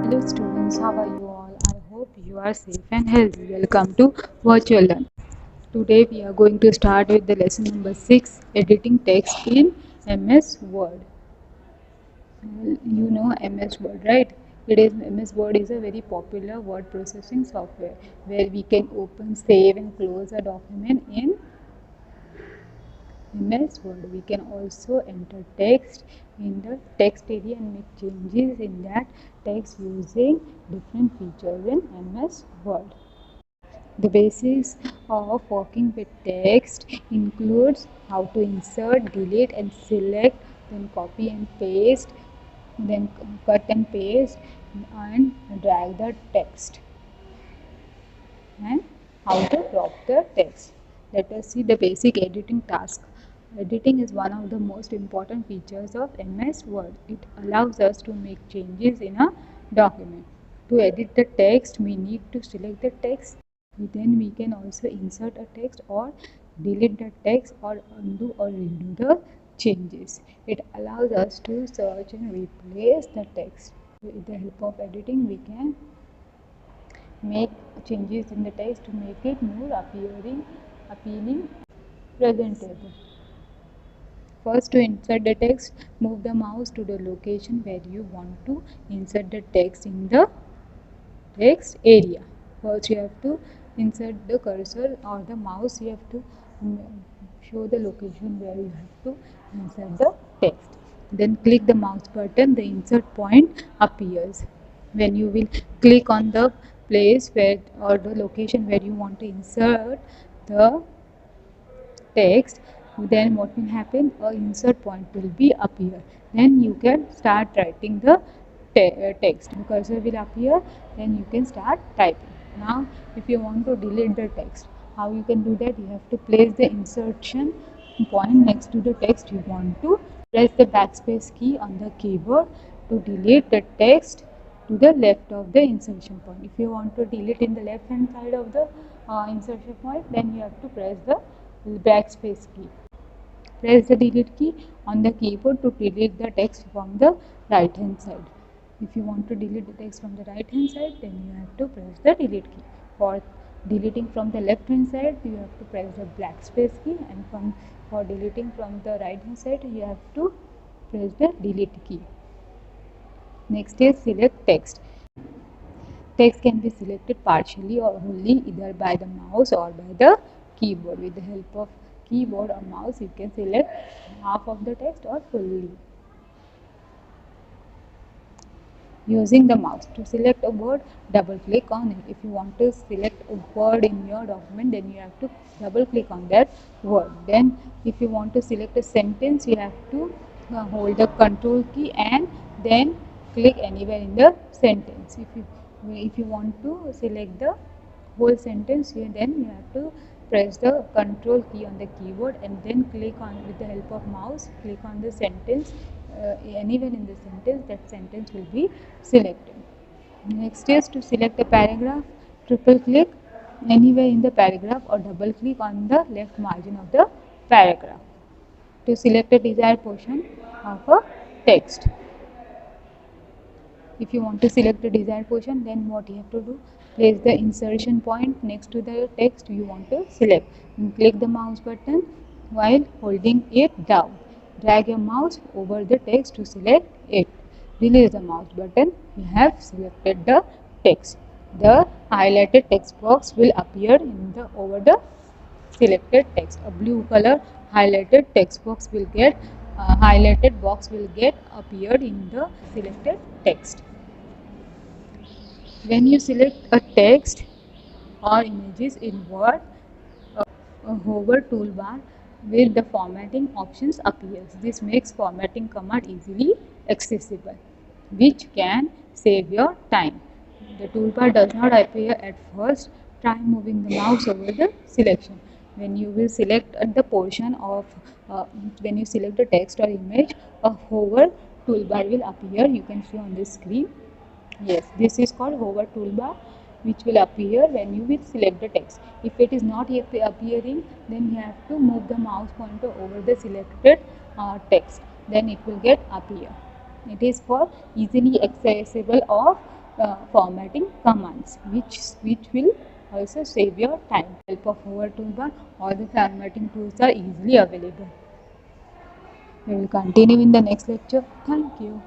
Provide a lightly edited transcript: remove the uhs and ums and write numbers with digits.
Hello students, how are you all? I hope you are safe and healthy. Welcome to Virtual Learn. Today we are going to start with the lesson number 6, editing text in MS Word. You know MS Word, right? MS Word is a very popular word processing software where we can open, save and close a document in MS Word. We can also enter text in the text area and make changes in that text using different features in MS Word. The basics of working with text includes how to insert, delete and select, then copy and paste, then cut and paste and drag the text, and how to crop the text. Let us see the basic editing task. Editing is one of the most important features of MS Word. It allows us to make changes in a document. To edit the text, we need to select the text. Then we can also insert a text or delete the text or undo or redo the changes. It allows us to search and replace the text. With the help of editing, we can make changes in the text to make it more appealing, presentable. First, to insert the text, move the mouse to the location where you want to insert the text in the text area. First, you have to insert the cursor or the mouse. You have to show the location where you have to insert the text. Then click the mouse button. The insert point appears. When you will click on the place where or the location where you want to insert the text, then what will happen, a insert point will be appear, then you can start writing the text. The cursor will appear, then you can start typing. Now if you want to delete the text, how you can do that? You have to place the insertion point next to the text you want to. Press the backspace key on the keyboard to delete the text to the left of the insertion point. If you want to delete in the left hand side of the insertion point, then you have to press the backspace key. Press the delete key on the keyboard to delete the text from the right hand side. If you want to delete the text from the right hand side, then you have to press the delete key. For deleting from the left hand side, you have to press the backspace key, and for deleting from the right hand side, you have to press the delete key. Next is select text. Text can be selected partially or wholly either by the mouse or by the keyboard. With the help of keyboard or mouse, you can select half of the text or fully. Using the mouse, to select a word, double click on it. If you want to select a word in your document, then you have to double click on that word. Then if you want to select a sentence, you have to hold the control key and then click anywhere in the sentence. If you want to select the whole sentence, then you have to press the control key on the keyboard and then click on, with the help of mouse, click on the sentence. Anywhere in the sentence, that sentence will be selected. Next is to select a paragraph. Triple click anywhere in the paragraph or double click on the left margin of the paragraph to select a desired portion of a text. If you want to select the desired portion, then what you have to do, place the insertion point next to the text you want to select and click the mouse button while holding it down. Drag your mouse over the text to select it. Release the mouse button. You have selected the text. The highlighted text box will appear over the selected text. A blue color highlighted text box will get appeared in the selected text. When you select a text or images in Word, a hover toolbar with the formatting options appears. This makes formatting command easily accessible, which can save your time. The toolbar does not appear at first. Try moving the mouse over the selection. When you will select the portion of, when you select the text or image, a hover toolbar will appear. You can see on the screen. Yes, this is called hover toolbar, which will appear when you will select the text. If it is not appearing, then you have to move the mouse pointer over the selected text. Then it will get appear. It is for easily accessible of formatting commands, which will also save your time. With the help of our toolbar, all the formatting tools are easily available. We will continue in the next lecture. Thank you.